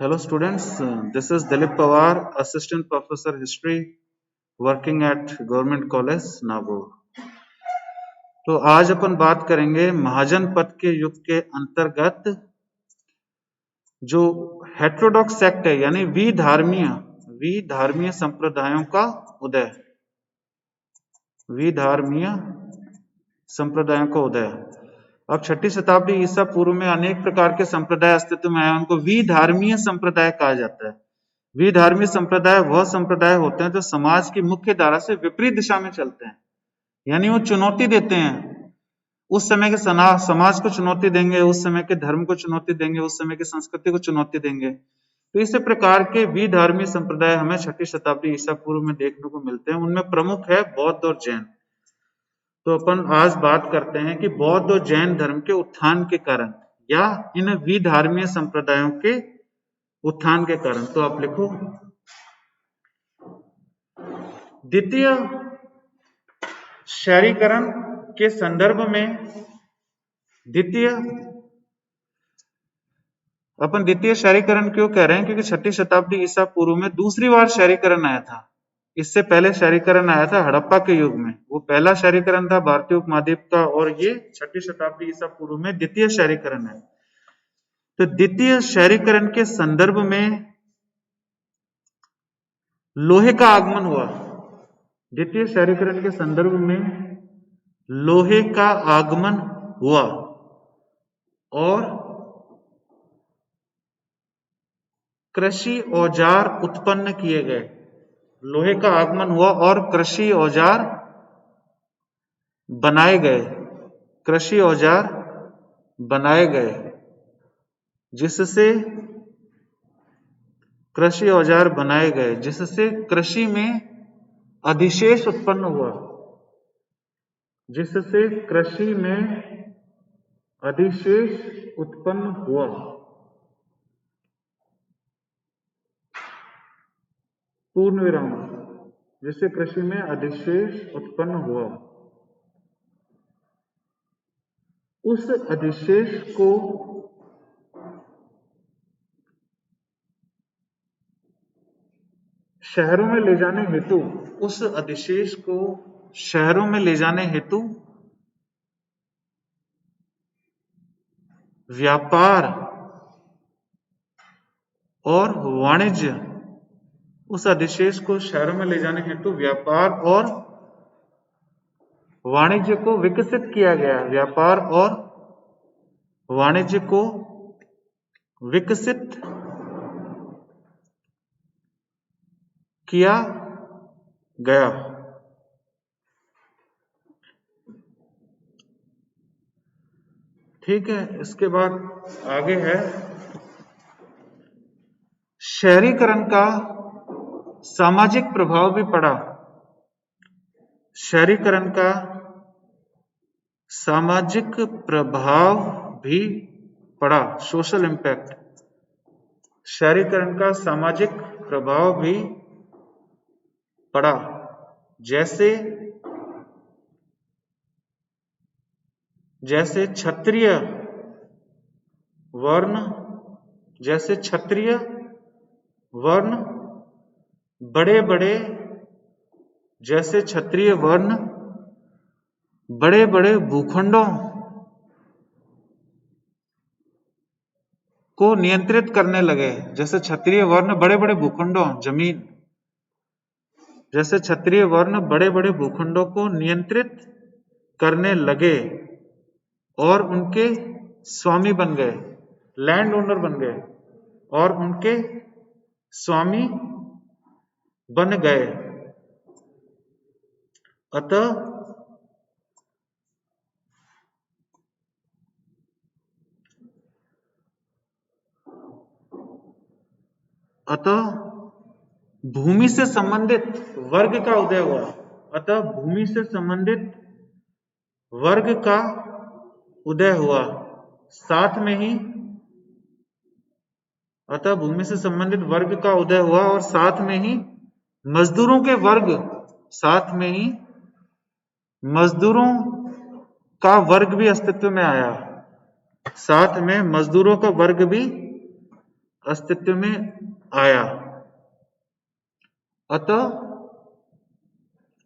Hello students, this is Dilip Pawar, Assistant Professor History working at Government College, Nagaur. तो आज अपन बात करेंगे महाजन पद के युग के अंतर्गत जो हेटेरोडॉक्स सेक्ट है यानी विधर्मीय संप्रदायों का उदय। विधर्मीय संप्रदायों का उदय। अब 6ठी शताब्दी ईसा पूर्व में अनेक प्रकार के संप्रदाय अस्तित्व में आए, उनको विधर्मीय संप्रदाय कहा जाता है। विधर्मीय संप्रदाय वह संप्रदाय होते हैं जो समाज की मुख्य धारा से विपरीत दिशा में चलते हैं, यानी वो चुनौती देते हैं। उस समय के समाज को चुनौती देंगे, उस समय के धर्म को चुनौती देंगे, उस समय की संस्कृति को चुनौती देंगे। तो इस प्रकार के विधर्मीय संप्रदाय हमें 6ठी शताब्दी ईसा पूर्व में देखने को मिलते हैं। उनमें प्रमुख है बौद्ध और जैन। तो अपन आज बात करते हैं कि बौद्ध और जैन धर्म के उत्थान के कारण या इन विधर्मीय संप्रदायों के उत्थान के कारण। तो आप लिखो, द्वितीय शहरीकरण के संदर्भ में अपन द्वितीय शहरीकरण क्यों कह रहे हैं? क्योंकि 6ठी शताब्दी ईसा पूर्व में दूसरी बार शहरीकरण आया था। इससे पहले शहरीकरण आया था हड़प्पा के युग में, वो पहला शहरीकरण था भारतीय उपमहाद्वीप का, और ये 6ठी शताब्दी ईसा पूर्व में द्वितीय शहरीकरण है। तो द्वितीय शहरीकरण के संदर्भ में लोहे का आगमन हुआ। द्वितीय शहरीकरण के संदर्भ में लोहे का आगमन हुआ और कृषि औजार उत्पन्न किए गए। लोहे का आगमन हुआ और कृषि औजार बनाए गए। कृषि औजार बनाए गए जिससे कृषि औजार बनाए गए जिससे कृषि में अधिशेष उत्पन्न हुआ। जिससे कृषि में अधिशेष उत्पन्न हुआ। पूर्ण विराम। जिससे कृषि में अधिशेष उत्पन्न हुआ। उस अधिशेष को शहरों में ले जाने हेतु व्यापार और वाणिज्य, उस अधिशेष को शहरों में ले जाने हेतु व्यापार और वाणिज्य को विकसित किया गया। व्यापार और वाणिज्य को विकसित किया गया। ठीक है, इसके बाद आगे है शहरीकरण का सामाजिक प्रभाव भी पड़ा। शहरीकरण का सामाजिक प्रभाव भी पड़ा। Social impact. शहरीकरण का सामाजिक प्रभाव भी पड़ा। जैसे क्षत्रिय वर्ण बड़े बड़े भूखंडों को नियंत्रित करने लगे। जैसे क्षत्रिय वर्ण बड़े बड़े भूखंडों बड़े बड़े भूखंडों को नियंत्रित करने लगे और उनके स्वामी बन गए, लैंड ओनर बन गए और उनके स्वामी बन गए। अतः भूमि से संबंधित वर्ग का उदय हुआ। भूमि से संबंधित वर्ग का उदय हुआ। साथ में ही और साथ में ही मजदूरों का वर्ग भी अस्तित्व में आया। साथ में मजदूरों का वर्ग भी अस्तित्व में आया। अतः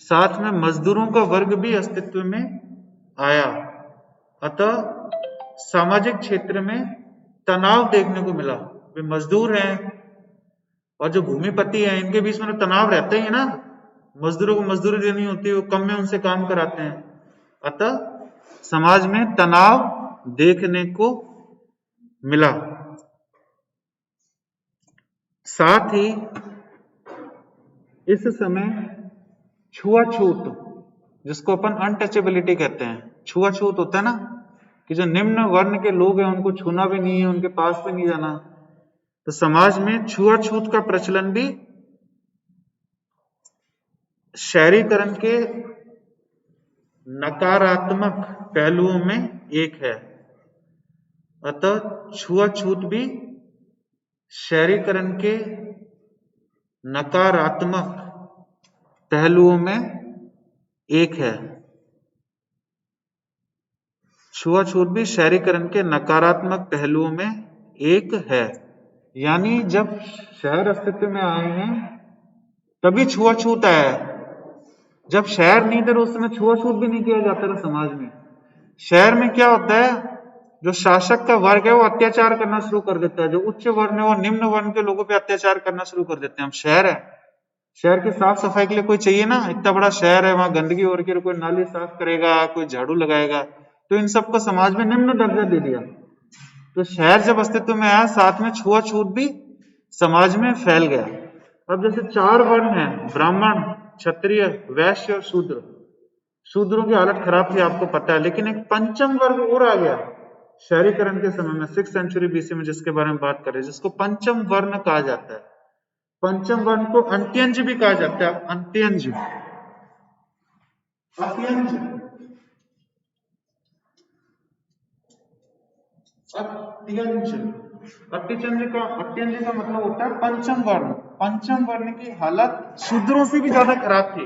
साथ में मजदूरों का वर्ग भी अस्तित्व में आया। अतः सामाजिक क्षेत्र में तनाव देखने को मिला। वे मजदूर हैं और जो भूमिपति हैं इनके बीच में तो तनाव रहता ही है ना, मजदूरों को मजदूरी देनी होती है, वो कम में उनसे काम कराते हैं। अतः समाज में तनाव देखने को मिला। साथ ही इस समय छुआछूत, जिसको अपन अनटचेबिलिटी कहते हैं, छुआछूत होता है ना कि जो निम्न वर्ण के लोग हैं उनको छूना भी नहीं है, उनके पास भी नहीं जाना। तो समाज में छुआछूत का प्रचलन भी शहरीकरण के नकारात्मक पहलुओं में एक है। अतः छुआछूत भी शहरीकरण के नकारात्मक पहलुओं में एक है। छुआछूत भी शहरीकरण के नकारात्मक पहलुओं में एक है। यानी जब शहर अस्तित्व में आए हैं तभी छुआछूत आया है। जब शहर नहीं थे उस समय छुआछूत भी नहीं किया जाता था समाज में। शहर में क्या होता है, जो शासक का वर्ग है वो अत्याचार करना शुरू कर देता है, जो उच्च वर्ण है वो निम्न वर्ण के लोगों पे अत्याचार करना शुरू कर देते हैं। हम शहर है, शहर की साफ सफाई के लिए कोई चाहिए ना, इतना बड़ा शहर है, वहां गंदगी हो रही है, कोई नाली साफ करेगा, कोई झाड़ू लगाएगा, तो इन सबको समाज में निम्न दर्जा दे दिया। तो शहर जब अस्तित्व में आया साथ में छुआछूत भी समाज में फैल गया। अब जैसे 4 वर्ण हैं, ब्राह्मण, क्षत्रिय, वैश्य और शूद्र। शूद्रों की हालत खराब थी आपको पता है, लेकिन एक पंचम वर्ग और आ गया शहरीकरण के समय में, 6th सेंचुरी बीसी में, जिसके बारे में बात कर रहे हैं, जिसको पंचम वर्ण कहा जाता है। पंचम वर्ण को अंत्यंज भी कहा जाता है। अंत्यंज, अत्यंज, अत्यंज, अत्यंज का मतलब होता है पंचम वर्ण। पंचम वर्ण की हालत शूद्रों से भी ज्यादा खराब थी,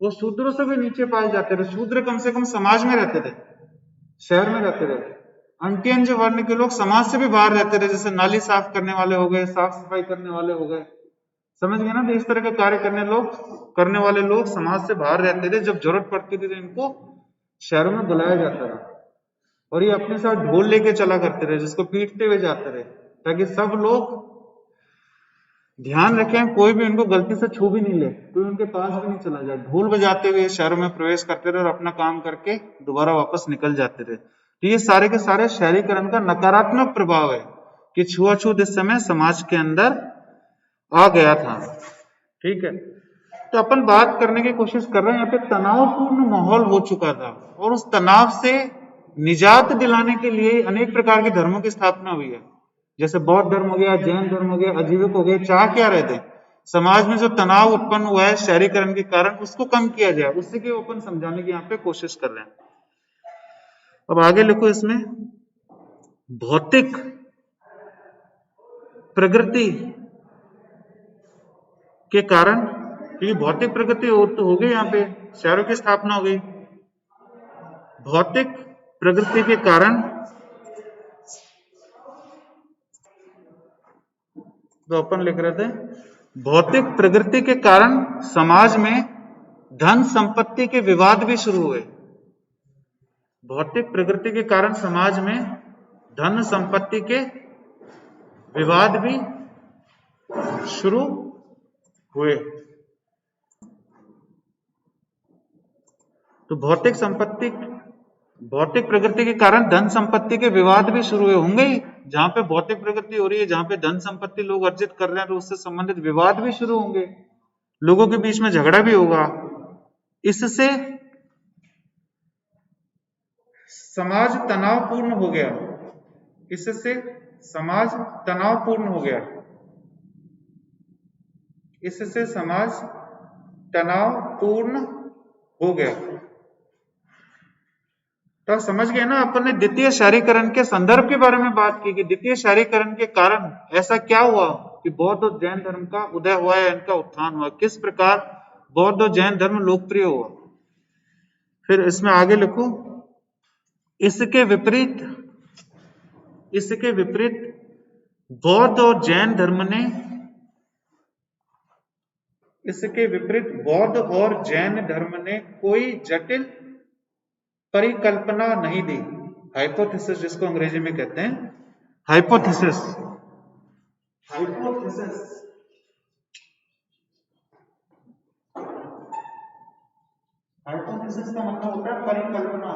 वो शूद्रों से भी नीचे पाए जाते थे। शूद्र कम से कम समाज में रहते थे, शहर में रहते थे। अंत्यंज वर्ण के लोग समाज से भी बाहर रहते थे, जैसे नाली साफ करने वाले हो गए, साफ सफाई करने वाले हो गए, समझ गए ना। तो इस तरह के कार्य करने वाले लोग समाज से बाहर रहते थे। जब जरूरत पड़ती थी तो इनको शहरों में बुलाया जाता था, और ये अपने साथ ढोल लेके चला करते रहे, जिसको पीटते हुए जाते रहे, ताकि सब लोग ध्यान रखें कोई भी इनको गलती से छू भी नहीं ले, कोई उनके पास भी नहीं चला जाए। ढोल बजाते हुए शहर में प्रवेश करते रहे और अपना काम करके दोबारा वापस निकल जाते रहे। तो ये सारे के सारे शहरीकरण का नकारात्मक प्रभाव है कि छुआछूत इस समय समाज के अंदर आ गया था। ठीक है, तो अपन बात करने की कोशिश कर रहे हैं, यहाँ पे तनावपूर्ण माहौल हो चुका था, और उस तनाव से निजात दिलाने के लिए अनेक प्रकार के धर्मों की स्थापना हुई है। जैसे बौद्ध धर्म हो गया, जैन धर्म हो गया, आजीविक हो गए। चाह क्या रहे थे, समाज में जो तनाव उत्पन्न हुआ है शहरीकरण के कारण, उसको कम किया जाए, उससे की अपन समझाने की यहाँ पे कोशिश कर रहे हैं। अब आगे लिखो, इसमें भौतिक प्रगति के कारण, क्योंकि भौतिक प्रगति तो हो गई, यहाँ पे शहरों की स्थापना हो गई। भौतिक प्रगति के कारण, तो अपन लिख रहे थे, भौतिक प्रगति के कारण समाज में धन संपत्ति के विवाद भी शुरू हुए। भौतिक प्रगति के कारण समाज में धन संपत्ति के विवाद भी शुरू हुए। तो भौतिक प्रगति के कारण धन संपत्ति के विवाद भी शुरू हुए होंगे ही। जहां पे भौतिक प्रगति हो रही है, जहां पे धन संपत्ति लोग अर्जित कर रहे हैं, तो उससे संबंधित विवाद भी शुरू होंगे, लोगों के बीच में झगड़ा भी होगा। इससे समाज तनावपूर्ण हो गया, इससे समाज तनावपूर्ण हो गया, इससे समाज तनावपूर्ण हो गया। तो समझ गए ना, अपन ने द्वितीय शहरीकरण के संदर्भ के बारे में बात की कि द्वितीय शहरीकरण के कारण ऐसा क्या हुआ कि बौद्ध और जैन धर्म का उदय हुआ है, इनका उत्थान हुआ, किस प्रकार बौद्ध और जैन धर्म लोकप्रिय हुआ। फिर इसमें आगे लिखो, इसके विपरीत बौद्ध और जैन धर्म ने इसके विपरीत बौद्ध और जैन धर्म ने कोई जटिल परिकल्पना नहीं दी। हाइपोथेसिस जिसको अंग्रेजी में कहते हैं, हाइपोथेसिस। हाइपोथेसिस हाइपोथेसिस का मतलब होता है परिकल्पना।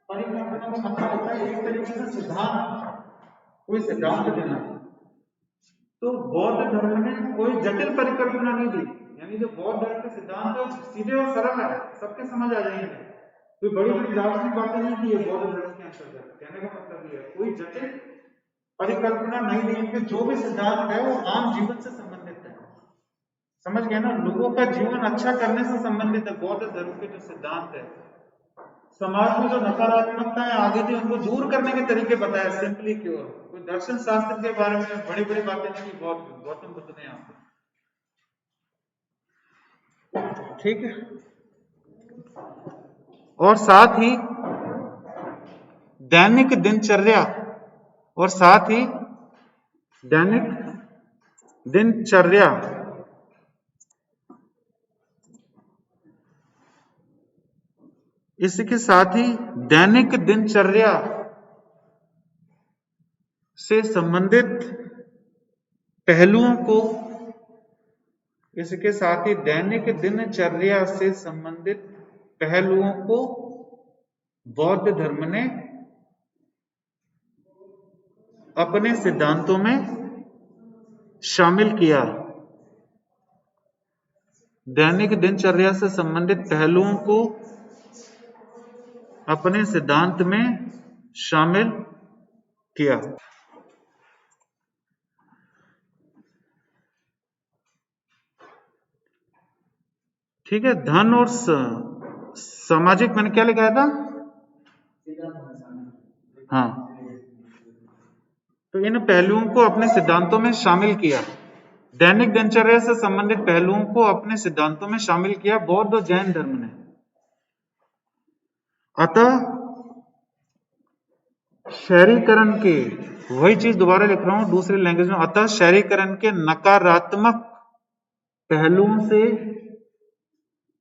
परिकल्पना का मतलब होता है एक तरीके से सिद्धांत, कोई सिद्धांत देना। तो बौद्ध धर्म ने कोई जटिल परिकल्पना नहीं दी, यानी जो बौद्ध धर्म के सिद्धांत है सीधे और सरल है, सबके समझ आ जाएंगे। कोई बड़ी बड़ी दार्शनिक बातें नहीं की है बौद्ध धर्म के अंतर्गत। कहने का मतलब ये है कोई जटिल परिकल्पना नहीं दी, इनके जो भी सिद्धांत है वो आम जीवन से संबंधित है। समझ गए ना, लोगों का जीवन अच्छा करने से संबंधित है बौद्ध धर्म के जो सिद्धांत है। समाज में जो नकारात्मकता है आगे थी उनको दूर करने के तरीके बताए, सिंपली क्योर। कोई दर्शन शास्त्र के बारे में बड़ी बड़ी बातें नहीं की गौतम बुद्ध ने यहाँ पे, ठीक है। और साथ ही दैनिक दिनचर्या, और साथ ही दैनिक दिनचर्या इसके साथ ही दैनिक दिनचर्या से संबंधित पहलुओं को, इसके साथ ही दैनिक दिनचर्या से संबंधित पहलुओं को बौद्ध धर्म ने अपने सिद्धांतों में शामिल किया। दैनिक दिनचर्या से संबंधित पहलुओं को अपने सिद्धांत में शामिल किया। ठीक है। धन और सामाजिक, मैंने क्या लिखा था? हाँ, तो इन पहलुओं को अपने सिद्धांतों में शामिल किया। दैनिक दिनचर्या से संबंधित पहलुओं को अपने सिद्धांतों में शामिल किया बौद्ध और जैन धर्म ने। अतः शहरीकरण के, वही चीज दोबारा लिख रहा हूं दूसरी लैंग्वेज में, अतः शहरीकरण के नकारात्मक पहलुओं से,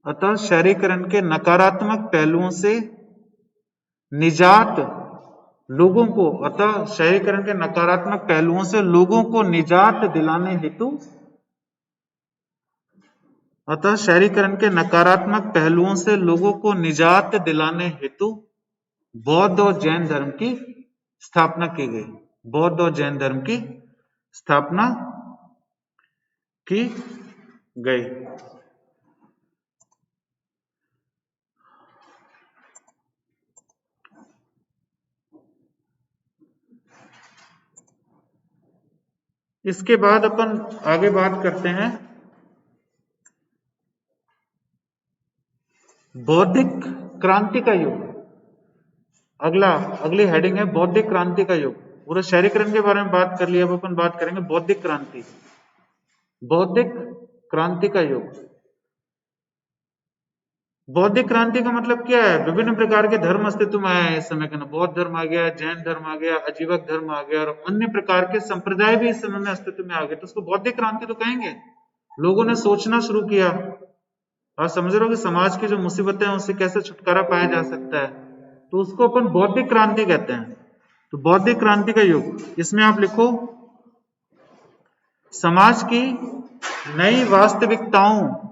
अतः शहरीकरण के नकारात्मक पहलुओं से निजात लोगों को, अतः शहरीकरण के नकारात्मक पहलुओं से लोगों को निजात दिलाने हेतु, अतः शहरीकरण के नकारात्मक पहलुओं से लोगों को निजात दिलाने हेतु बौद्ध और जैन धर्म की स्थापना की गई। बौद्ध और जैन धर्म की स्थापना की गई। इसके बाद अपन आगे बात करते हैं बौद्धिक क्रांति का युग। अगली हेडिंग है बौद्धिक क्रांति का युग। पूरा शहरीकरण के बारे में बात कर लिया, अब अपन बात करेंगे बौद्धिक क्रांति। बौद्धिक क्रांति का युग। बौद्धिक क्रांति का मतलब क्या है? विभिन्न प्रकार के धर्म अस्तित्व में आए इस समय के ना। बौद्ध धर्म आ गया, जैन धर्म आ गया, आजीवक धर्म आ गया, और अन्य प्रकार के संप्रदाय भी इस समय में अस्तित्व में आ गए, तो उसको बौद्धिक क्रांति तो कहेंगे। लोगों ने सोचना शुरू किया। आप समझ रहे हो कि समाज की जो मुसीबतें हैं उससे कैसे छुटकारा पाया जा सकता है, तो उसको अपन बौद्धिक क्रांति कहते हैं। तो बौद्धिक क्रांति का युग, इसमें आप लिखो समाज की नई वास्तविकताओं,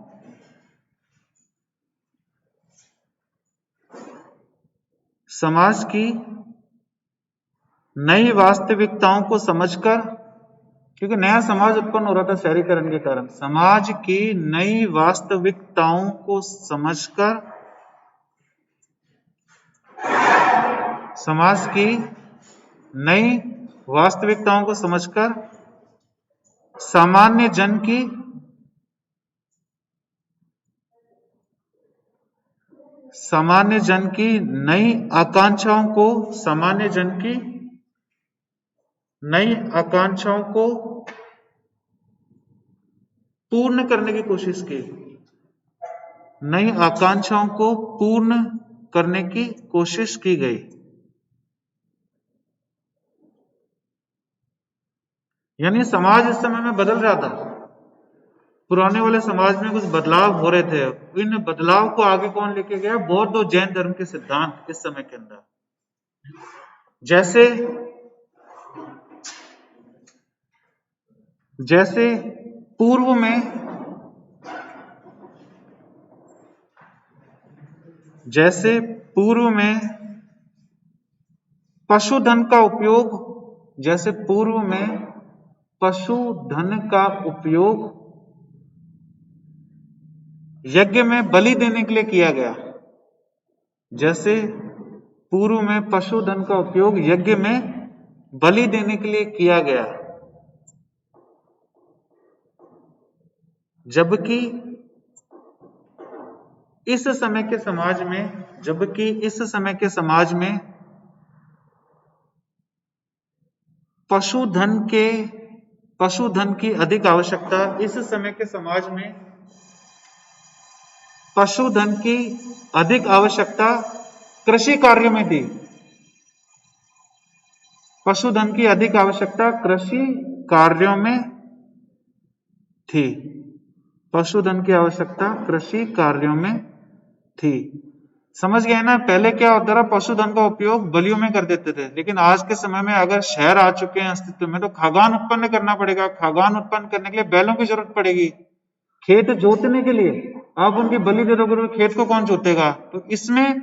समाज की नई वास्तविकताओं को समझकर, क्योंकि नया समाज उत्पन्न हो रहा था शहरीकरण के कारण, समाज की नई वास्तविकताओं को समझकर, समाज की नई वास्तविकताओं को समझकर सामान्य जन की, सामान्य जन की नई आकांक्षाओं को, सामान्य जन की नई आकांक्षाओं को पूर्ण करने की कोशिश की। नई आकांक्षाओं को पूर्ण करने की कोशिश की गई। यानी समाज इस समय में बदल रहा था। पुराने वाले समाज में कुछ बदलाव हो रहे थे। इन बदलाव को आगे कौन लेके गया? बौद्ध और जैन धर्म के सिद्धांत इस समय के अंदर। जैसे पूर्व में पशुधन का उपयोग यज्ञ में बलि देने के लिए किया गया। जैसे पूर्व में पशुधन का उपयोग यज्ञ में बलि देने के लिए किया गया, जबकि इस समय के समाज में पशुधन की अधिक आवश्यकता, इस समय के समाज में पशुधन की अधिक आवश्यकता कृषि कार्य में थी। पशुधन की अधिक आवश्यकता कृषि कार्यों में थी। पशुधन की आवश्यकता कृषि कार्यों में थी। समझ गए ना? पहले क्या होता था? पशुधन का उपयोग बलियों में कर देते थे, लेकिन आज के समय में अगर शहर आ चुके हैं अस्तित्व में, तो खाद्यान्न उत्पन्न करना पड़ेगा। खाद्यान्न उत्पन्न करने के लिए बैलों की जरूरत पड़ेगी। खेत जोतने के लिए आप उनकी बलि दे दोगे तो खेत को कौन जोतेगा? तो इसमें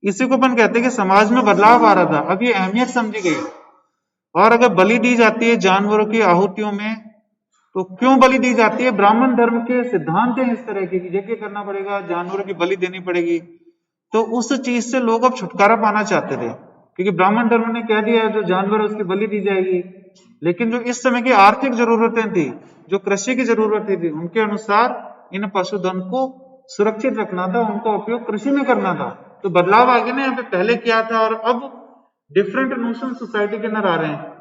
इसी को अपन कहते हैं कि समाज में बदलाव आ रहा था। अब ये अहमियत समझी गई। और अगर बलि दी जाती है जानवरों की आहुतियों में, तो क्यों बलि दी जाती है? ब्राह्मण धर्म के सिद्धांत हैं इस तरह के, यज्ञ करना पड़ेगा, जानवरों की बलि देनी पड़ेगी। तो उस चीज से लोग अब छुटकारा पाना चाहते थे, क्योंकि ब्राह्मण धर्म ने कह दिया जो जानवर है उसकी बलि दी जाएगी। लेकिन जो इस समय की आर्थिक जरूरतें थी, जो कृषि की जरूरतें थी, उनके अनुसार इन पशुधन को सुरक्षित रखना था, उनका उपयोग कृषि में करना था। तो बदलाव आ गया ना यहाँ पे, पहले क्या था और अब डिफरेंट नोशन सोसाइटी के अंदर आ रहे हैं।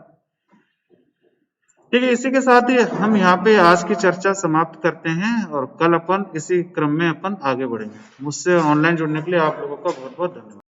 ठीक है, इसी के साथ ही हम यहाँ पे आज की चर्चा समाप्त करते हैं और कल अपन इसी क्रम में अपन आगे बढ़ेंगे। मुझसे ऑनलाइन जुड़ने के लिए आप लोगों का बहुत बहुत धन्यवाद।